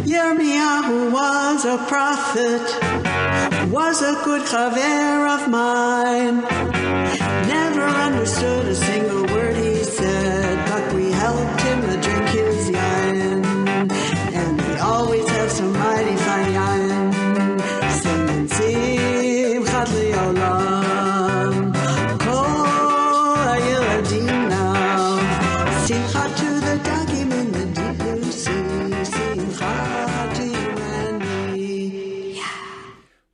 Yirmiyahu was a prophet, was a good chaver of mine. Never understood a single word he said, but we helped him to drink his yain. And we always have some mighty fine yain. Singing Simchat Le'olam, Kol HaYeladim now. Simchat to the dagim in the deep blue sea. Simchat to you and me. Yeah.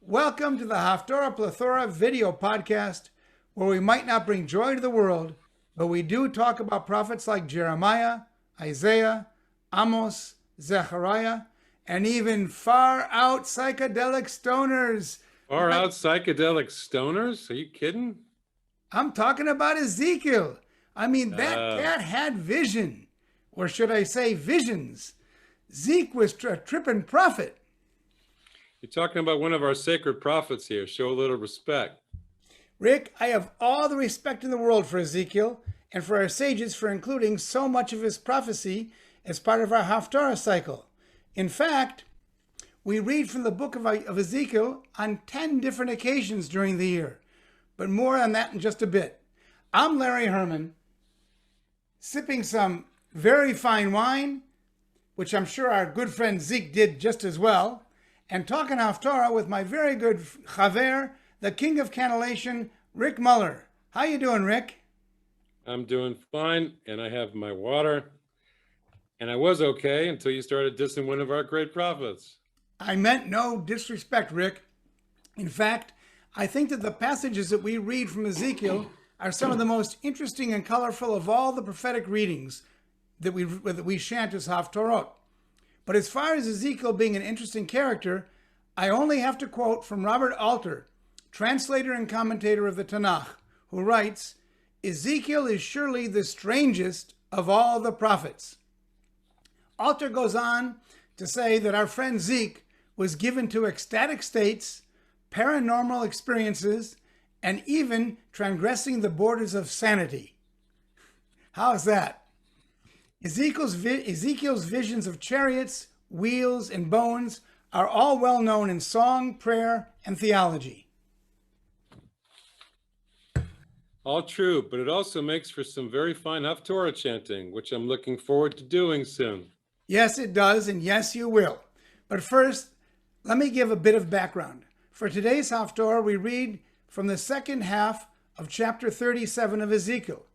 Welcome to the Haftorah Plethora video podcast, where we might not bring joy to the world, but we do talk about prophets like Jeremiah, Isaiah, Amos, Zechariah, and even far out psychedelic stoners. Far out psychedelic stoners? Are you kidding? I'm talking about Ezekiel. I mean, that cat had vision, or should I say visions. Zeke was a tripping prophet. You're talking about one of our sacred prophets here. Show a little respect. Rick, I have all the respect in the world for Ezekiel and for our sages for including so much of his prophecy as part of our Haftarah cycle. In fact, we read from the book of Ezekiel on 10 different occasions during the year, but more on that in just a bit. I'm Larry Herman, sipping some very fine wine, which I'm sure our good friend Zeke did just as well, and talking Haftarah with my very good chaver, the king of cannellation, Rick Muller. How you doing, Rick? I'm doing fine, and I have my water. And I was okay until you started dissing one of our great prophets. I meant no disrespect, Rick. In fact, I think that the passages that we read from Ezekiel are some of the most interesting and colorful of all the prophetic readings that we chant as Haftorot. But as far as Ezekiel being an interesting character, I only have to quote from Robert Alter, translator and commentator of the Tanakh, who writes, Ezekiel is surely the strangest of all the prophets. Alter goes on to say that our friend Zeke was given to ecstatic states, paranormal experiences, and even transgressing the borders of sanity. How's that? Ezekiel's visions of chariots, wheels, and bones are all well known in song, prayer, and theology. All true, but it also makes for some very fine Haftorah chanting, which I'm looking forward to doing soon. Yes, it does, and yes, you will. But first, let me give a bit of background. For today's Haftorah, we read from the second half of chapter 37 of Ezekiel.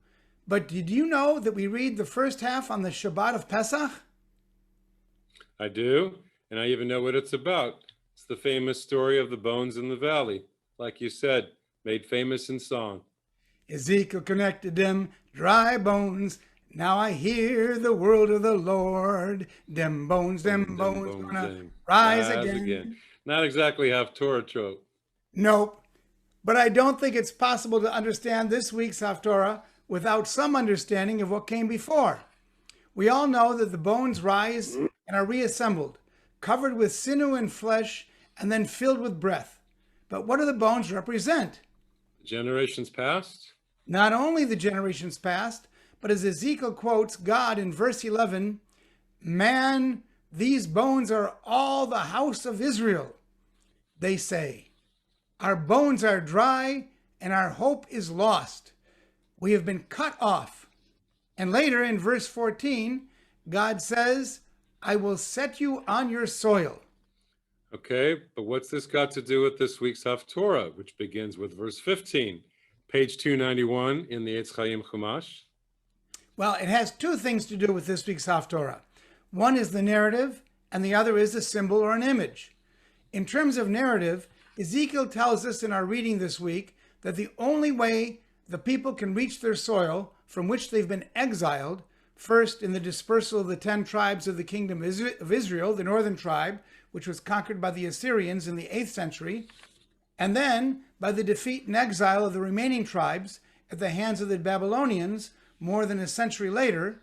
But did you know that we read the first half on the Shabbat of Pesach? I do, and I even know what it's about. It's the famous story of the bones in the valley. Like you said, made famous in song. Ezekiel connected them, dry bones. Now I hear the word of the Lord. Them bones gonna rise again. Not exactly Haftorah trope. Nope. But I don't think it's possible to understand this week's Haftorah without some understanding of what came before. We all know that the bones rise and are reassembled, covered with sinew and flesh, and then filled with breath. But what do the bones represent? Generations past? Not only the generations past, but as Ezekiel quotes God in verse 11, man, these bones are all the house of Israel. They say, our bones are dry and our hope is lost. We have been cut off. And later in verse 14, God says, I will set you on your soil. Okay, but what's this got to do with this week's Haftorah, which begins with verse 15, page 291 in the Eitz Chaim Chumash? Well, it has two things to do with this week's Haftorah. One is the narrative, and the other is a symbol or an image. In terms of narrative, Ezekiel tells us in our reading this week that the only way the people can reach their soil from which they've been exiled, first in the dispersal of the 10 tribes of the kingdom of Israel, the northern tribe, which was conquered by the Assyrians in the 8th century, and then by the defeat and exile of the remaining tribes at the hands of the Babylonians more than a century later,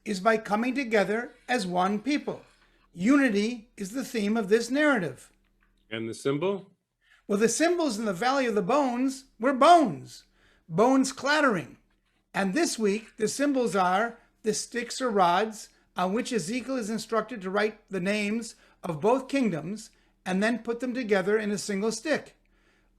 is by coming together as one people. Unity is the theme of this narrative. And the symbol? Well, the symbols in the Valley of the Bones were bones, bones clattering. And this week, the symbols are the sticks or rods on which Ezekiel is instructed to write the names of both kingdoms and then put them together in a single stick.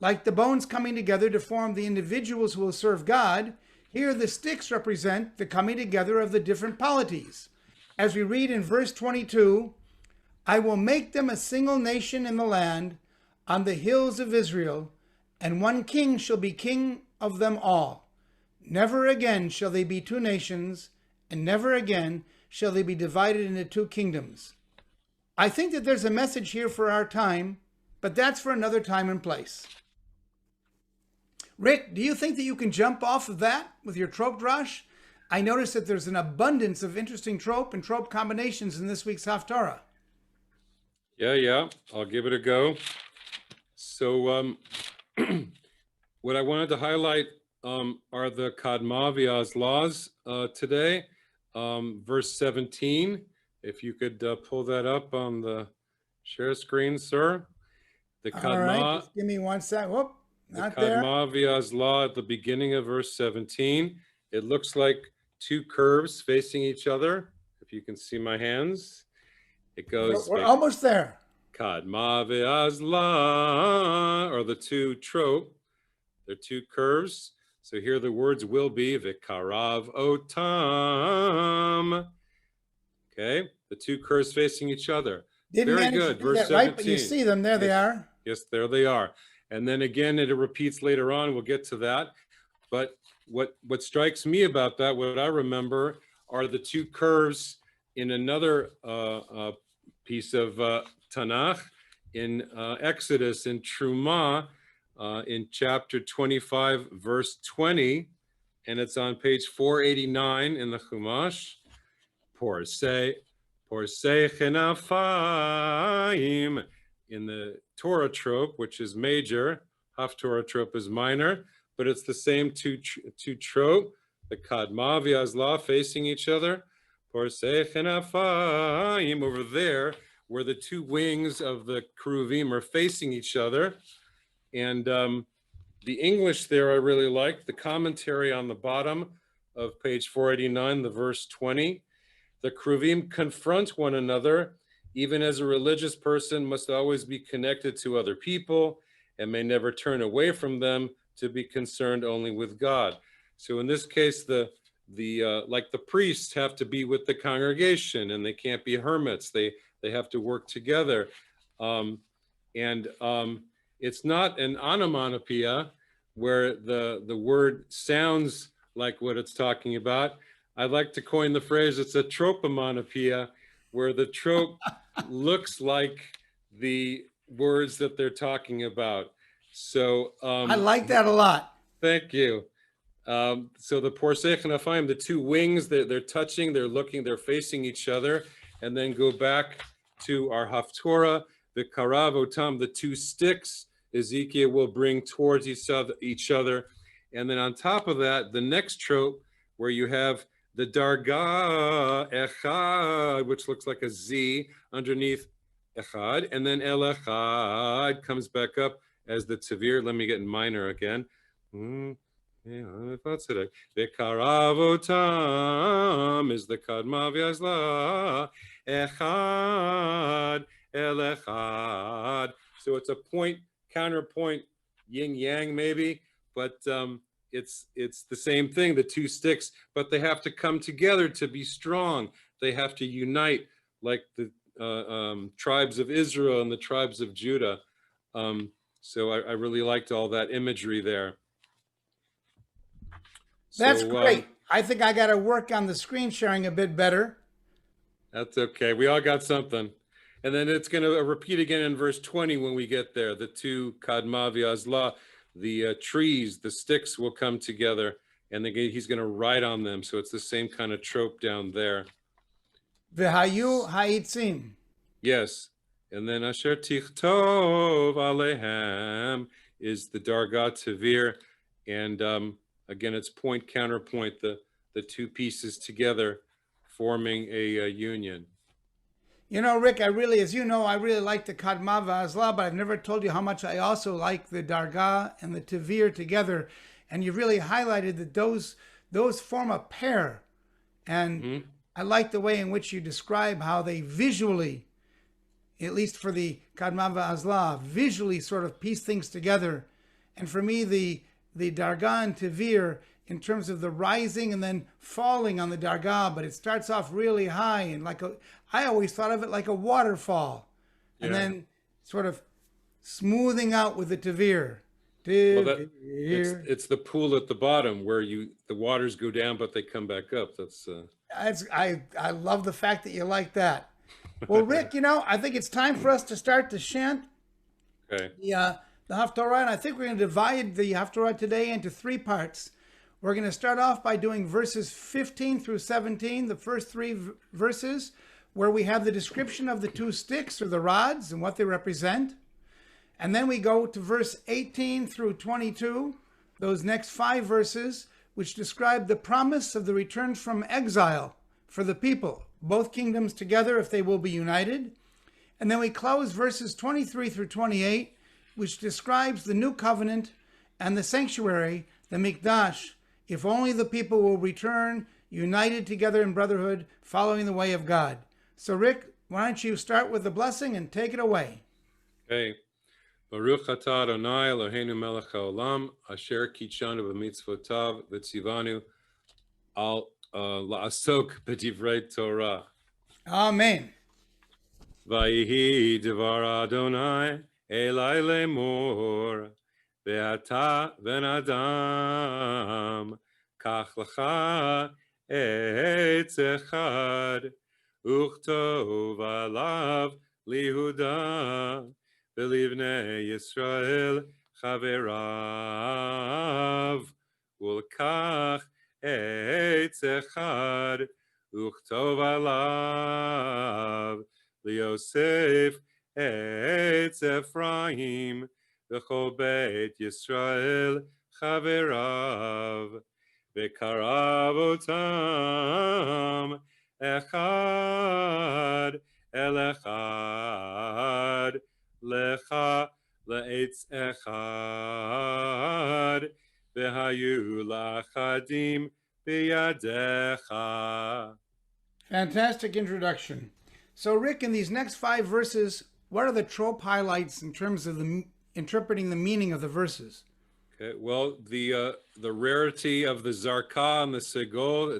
Like the bones coming together to form the individuals who will serve God, here the sticks represent the coming together of the different polities. As we read in verse 22, I will make them a single nation in the land on the hills of Israel, and one king shall be king of them all. Never again shall they be two nations, and never again shall they be divided into two kingdoms. I think that there's a message here for our time, but that's for another time and place. Rick, do you think that you can jump off of that with your trope drash? I noticed that there's an abundance of interesting trope and trope combinations in this week's Haftarah. Yeah, I'll give it a go. So what I wanted to highlight are the Kadmavia's laws today. Verse 17, if you could pull that up on the share screen, sir. All right, just give me one sec. Whoop, not there. The Kadmavia's law at the beginning of verse 17. It looks like two curves facing each other. If you can see my hands, it goes. We're almost there. Kadmavia's law, or the two trope. They're two curves. So here the words will be Vikarav Otam. Okay, the two curves facing each other. Very good. Verse 17. Right, but you see them. There they are. Yes, there they are. And then again, it repeats later on. We'll get to that. But what strikes me about that, what I remember, are the two curves in another piece of Tanakh, in Exodus, in Truma, in chapter 25, verse 20, and it's on page 489 in the Chumash. Porsei chenafayim, in the Torah trope, which is major. Haftorah trope is minor, but it's the same two trope. The Kadmavia's law facing each other. Porsei chenafayim, over there, where the two wings of the Keruvim are facing each other. And the English there I really like. The commentary on the bottom of page 489, the verse 20. The Keruvim confront one another, even as a religious person must always be connected to other people and may never turn away from them to be concerned only with God. So in this case, like the priests have to be with the congregation, and they can't be hermits. They have to work together. It's not an onomatopoeia where the word sounds like what it's talking about. I like to coin the phrase, it's a tropomatopoeia, where the trope looks like the words that they're talking about. So I like that a lot. Thank you. So the porsei chenafayim, the two wings, they're touching, they're looking, they're facing each other, and then go back to our Haftorah, the karav otam, the two sticks Ezekiel will bring towards each other. And then on top of that, the next trope, where you have the darga echad, which looks like a Z underneath echad, and then el echad comes back up as the tavir. Let me get in minor again. The karavotam is the kadmavia's la echad el echad. So it's a point counterpoint, yin yang maybe, but it's the same thing, the two sticks, but they have to come together to be strong. They have to unite like the tribes of Israel and the tribes of Judah. So I really liked all that imagery there. That's great. I think I got to work on the screen sharing a bit better. That's okay. We all got something. And then it's going to repeat again in verse 20 when we get there. The two kadmavia's law, the trees, the sticks will come together, and he's going to ride on them. So it's the same kind of trope down there. V'hayu ha'itzim. Yes. And then asher tichtov alehem is the dargat tavir. And again, it's point counterpoint, the two pieces together forming a union. You know, Rick, as you know, I really like the Kadma V'Azla, but I've never told you how much I also like the Darga and the Tavir together. And you really highlighted that those form a pair. And I like the way in which you describe how they visually at least for the Kadma V'Azla, visually sort of piece things together. And for me, the Dargah and Tevir, in terms of the rising and then falling on the Dargah, but it starts off really high and I always thought of it like a waterfall, and then sort of smoothing out with the Tevir. Well, it's the pool at the bottom where the waters go down, but they come back up. I love the fact that you like that. Well, Rick, I think it's time for us to start the chant. Okay. The Haftarah, and I think we're going to divide the Haftarah today into 3 parts. We're going to start off by doing verses 15 through 17, the first 3 verses, where we have the description of the 2 sticks or the rods and what they represent. And then we go to verse 18 through 22, those next 5 verses, which describe the promise of the return from exile for the people, both kingdoms together if they will be united. And then we close verses 23 through 28, which describes the new covenant and the sanctuary, the Mikdash, if only the people will return united together in brotherhood, following the way of God. So Rick, why don't you start with the blessing and take it away? Okay. Baruch atah Adonai Eloheinu melech haolam, asher kitshanu b'mitzvotav v'tzivanu al la'asok b'divrei Torah. Amen. Vayihi devar Adonai elai lemor, ve'ata ben adam, kach lecha eitz echad, uchtov alav lihuda, B'livnei Yisrael chaverav, ulkach eitz echad, uchtov alav, liosef eitz Ephraim, v'chol beit Yisrael chaverav, v'karav otam echad el echad, Lecha le'etz echad, v'hayu lachadim biyadecha. Fantastic introduction. So Rick, in these next 5 verses, what are the trope highlights in terms of interpreting the meaning of the verses? Okay, well, the rarity of the Zarkah and the Segol,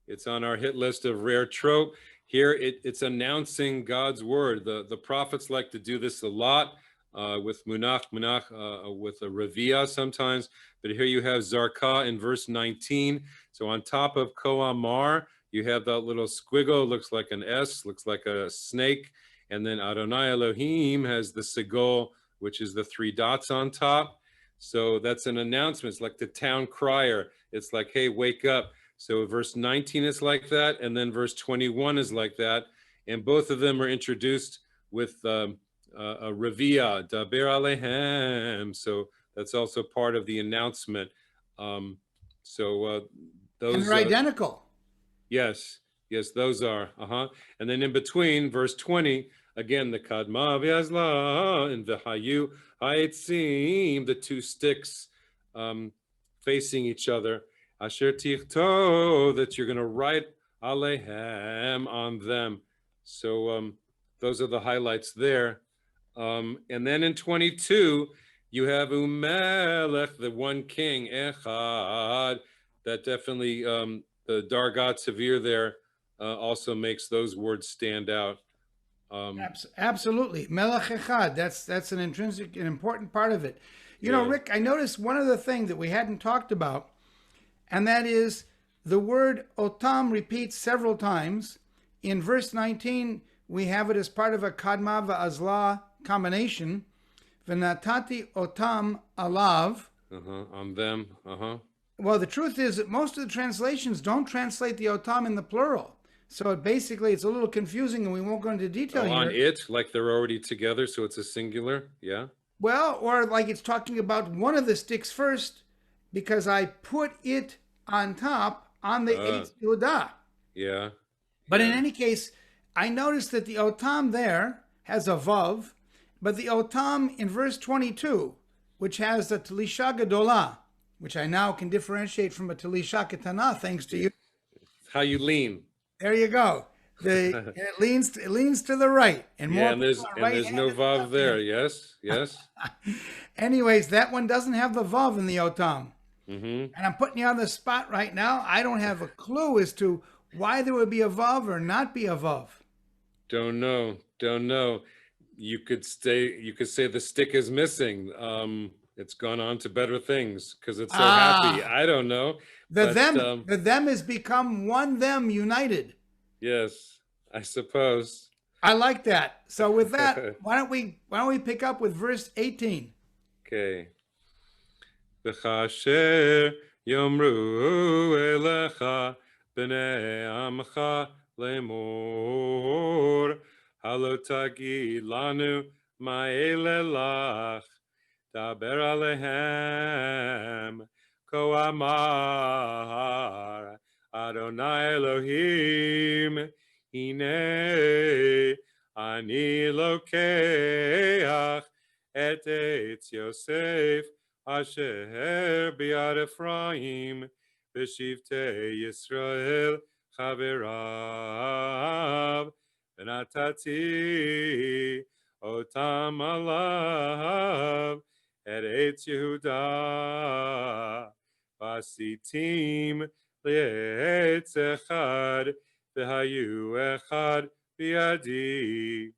it's on our hit list of rare trope. Here, it's announcing God's word. The prophets like to do this a lot with munach, with a revia sometimes. But here you have Zarkah in verse 19. So on top of Koamar, you have that little squiggle, looks like an S, looks like a snake. And then Adonai Elohim has the Segol, which is the 3 dots on top. So that's an announcement. It's like the town crier. It's like, hey, wake up. So verse 19 is like that, and then verse 21 is like that, and both of them are introduced with a revia, daber alehem. So that's also part of the announcement. Those and they're identical. Yes, those are. And then in between, verse 20, again the kadma v'azla and the hayu ha'etzim, the 2 sticks facing each other. Asher tichto, that you're going to write alehem, on them. So those are the highlights there. And then in 22, you have umelech, the one king, echad. That definitely, the Dargat Severe there also makes those words stand out. Absolutely. Melech echad, that's an intrinsic and important part of it. You know, Rick, I noticed one other thing that we hadn't talked about, and that is the word otam repeats several times. In verse 19, we have it as part of a kadma v'azla combination. V'natati otam alav. On them. Well, the truth is that most of the translations don't translate the otam in the plural. So it's a little confusing, and we won't go into detail here. On it, like they're already together, so it's a singular, yeah? Well, or like it's talking about one of the sticks first, because I put it on top on the Eitz Yehudah. Yeah. But in any case, I noticed that the otam there has a vav, but the otam in verse 22, which has the talisha gadola, which I now can differentiate from a talisha ketana, thanks to you. How you lean. There you go. it leans to the right, and more Yeah, and there's people are and there's no right-handed than vav there. left-handed. Yes, yes. Anyways, that one doesn't have the vav in the otam. Mm-hmm. And I'm putting you on the spot right now. I don't have a clue as to why there would be a vav or not be a vav. Don't know. Don't know. You could say the stick is missing. It's gone on to better things because it's so happy. I don't know. The them has become one them united. Yes, I suppose. I like that. So with that, why don't we pick up with verse 18? Okay. V'chasher yomru elecha b'nei amcha lemor halo tagid lanu ma'ele lach daber alehem ko amar Adonai Elohim hine ani lokeach et eitz Yosef Asher biad Ephraim v'shivtei Yisrael chaverav v'natati otam alav et eitz Yehuda v'asitim li'etz echad v'hayu echad biadi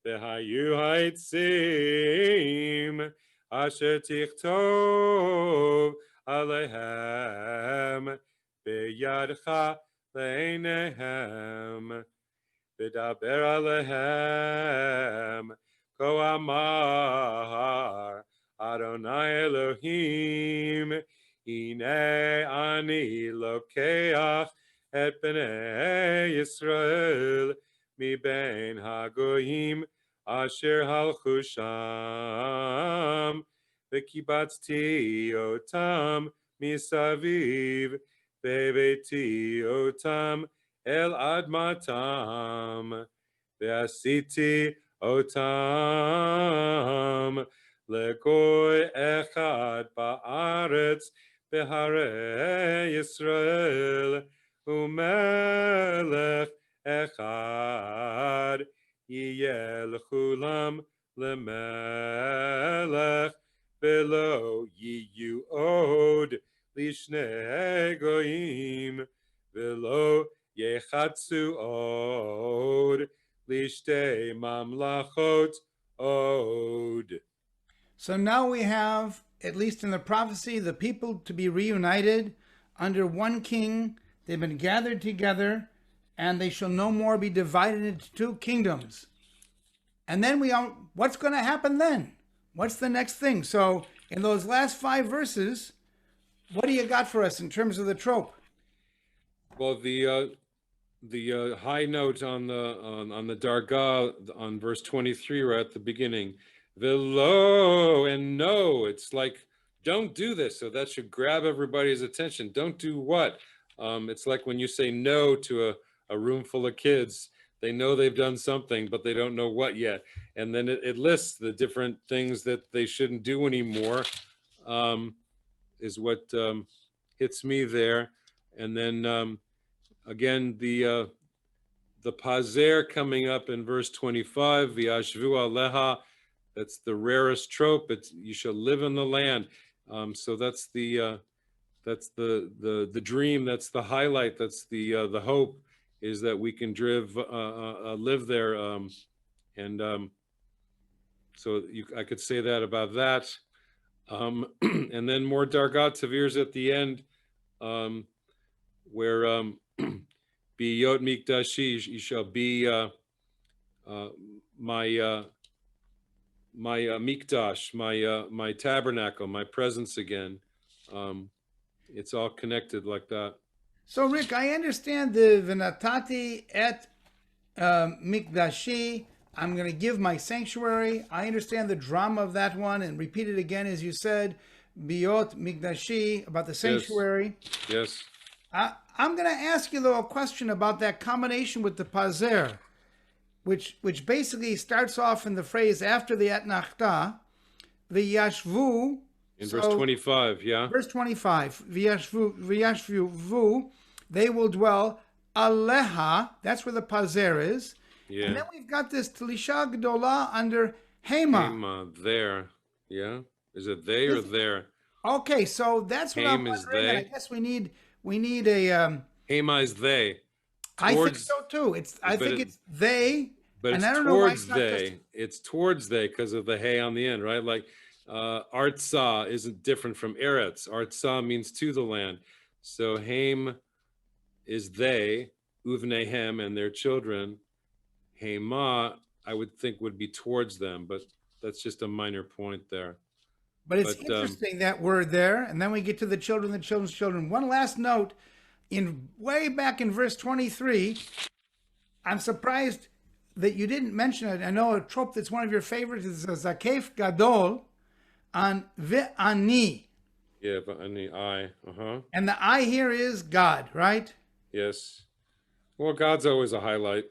v'hayu haitzim Asher tichtov alehem beyadcha leinehem v'daber alehem ko amar Adonai Elohim hine ani lokeach et bnei Yisrael mi bein hagoyim Asher halchu sham v'kibatzti otam misaviv v'heveti otam el admatam v'asiti otam legoy echad ba'aretz b'harei Yisrael umelech echad Yeh lechulam lemelech velo yiyu od lishnei goyim velo yechatzu od lishtei mamlachot od. So now we have, at least in the prophecy, the people to be reunited under one king. They've been gathered together, and they shall no more be divided into two kingdoms. And then what's going to happen then? What's the next thing? So in those last 5 verses, what do you got for us in terms of the trope? Well, the high note on the dargah on verse 23 right at the beginning, velo and no, it's like don't do this. So that should grab everybody's attention. Don't do what? It's like when you say no to a room full of kids. They know they've done something, but they don't know what yet. And then it lists the different things that they shouldn't do anymore, is what hits me there. And then again, the pazer coming up in verse 25, v'yashvu aleha, that's the rarest trope. It's you shall live in the land. So that's the dream. That's the highlight. That's the hope, is that we can live there. So I could say that about that. And then more dargat tavirs at the end, where biyot mikdashi, you shall be my mikdash, my tabernacle, my presence again. It's all connected like that. So Rick, I understand the v'natati et mikdashi. I'm going to give my sanctuary. I understand the drama of that one, and repeat it again as you said, biyot mikdashi, about the sanctuary. Yes. I'm going to ask you though a question about that combination with the pazer, which basically starts off in the phrase after the etnachta, v'yashvu. In verse 25, yeah. Verse 25, v'yashvu, they will dwell Aleha, that's where the pazer is. Yeah. And then we've got this Tlisha Gdola under Hema. Hema, there. Yeah. Is it they or there? Okay, so that's what I'm Haim is wondering, and I they. guess we need a. Hema is they. I think Towards, so too. I but think it- it's they, but and it's I don't know why towards it's not just. they. It's towards they because of the hey on the end, right? Like Artsah isn't different from Eretz. Artsah means to the land. So Haim is they, Uvnehem and their children. Hema, I would think would be towards them, but that's just a minor point there. But it's But, interesting that word there, and then we get to the children, the children's children. One last note, in way back in verse 23, I'm surprised that you didn't mention it. I know a trope that's one of your favorites is Zakef Gadol on Ve'ani. Yeah, but any I, And the I here is God, right? yes. Well, God's always a highlight.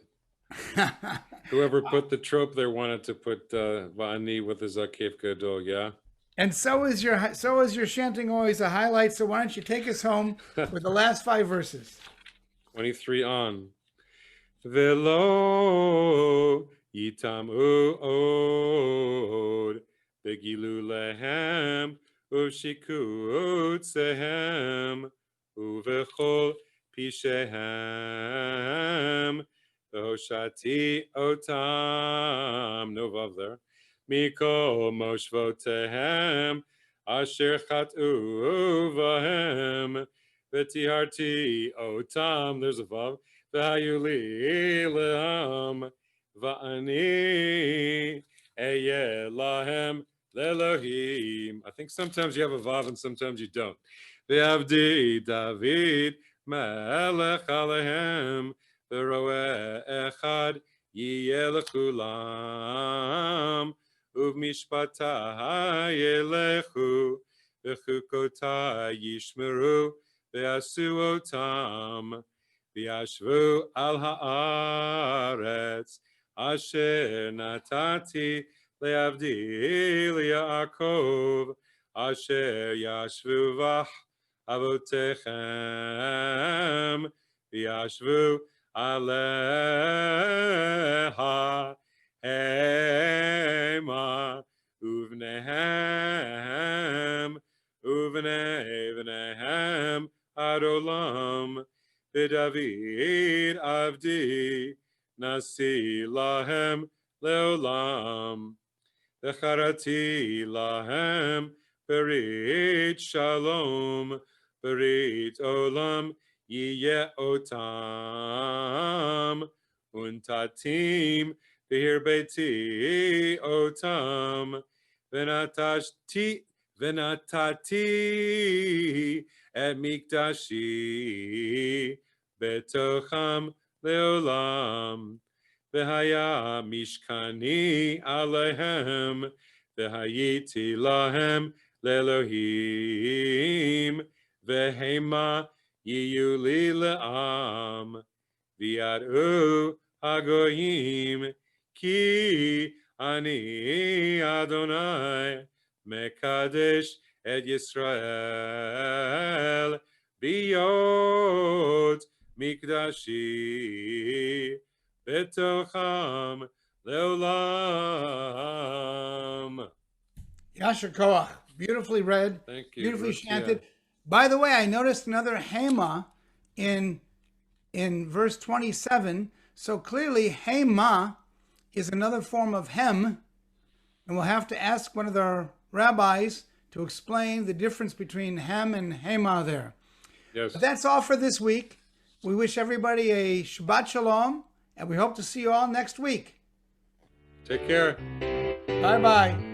Whoever put the trope there wanted to put Va'ani with the Zakef Gadol, yeah? And so is your chanting always a highlight. So why don't you take us home with the last 5 verses? 23 on. Velo yitamu od begilu lehem uvshikut sehem uvechol pishehem v'hoshati otam, no vav there, mikol moshvotehem asher chatu vahem v'tiharti otam, there's a vav, v'hayuli lehem va'ani eye lahem lelohim. I think sometimes you have a vav and sometimes you don't. V'avdi David melech alehem v'roeh echad yiyeh lechulam uvmishpatai yelechu v'chukotai yishmeru v'yasu otam v'yashvu al haaretz asher natati le'avdi li'Yaakov asher yashvu vach avotechem v'yashvu aleha hema uvnehem uvnei adolam v'David avdi nasi lahem leolam v'charati lahem berit shalom berit olam yiyeh otam untatim v'hirbeti otam v'natati et mikdashi betocham leolam v'haya mishkani alehem v'hayiti lahem lelohim v'hema yiyu li le'am v'yad'u hagoyim ki ani Adonai mekadesh et Yisrael biyot mikdashi betocham leolam. Yasher Koach, beautifully read. Thank you. Beautifully chanted. Yeah. By the way, I noticed another Hema in verse 27. So clearly Hema is another form of Hem. And we'll have to ask one of the rabbis to explain the difference between Hem and Hema there. Yes. But that's all for this week. We wish everybody a Shabbat Shalom, and we hope to see you all next week. Take care. Bye-bye.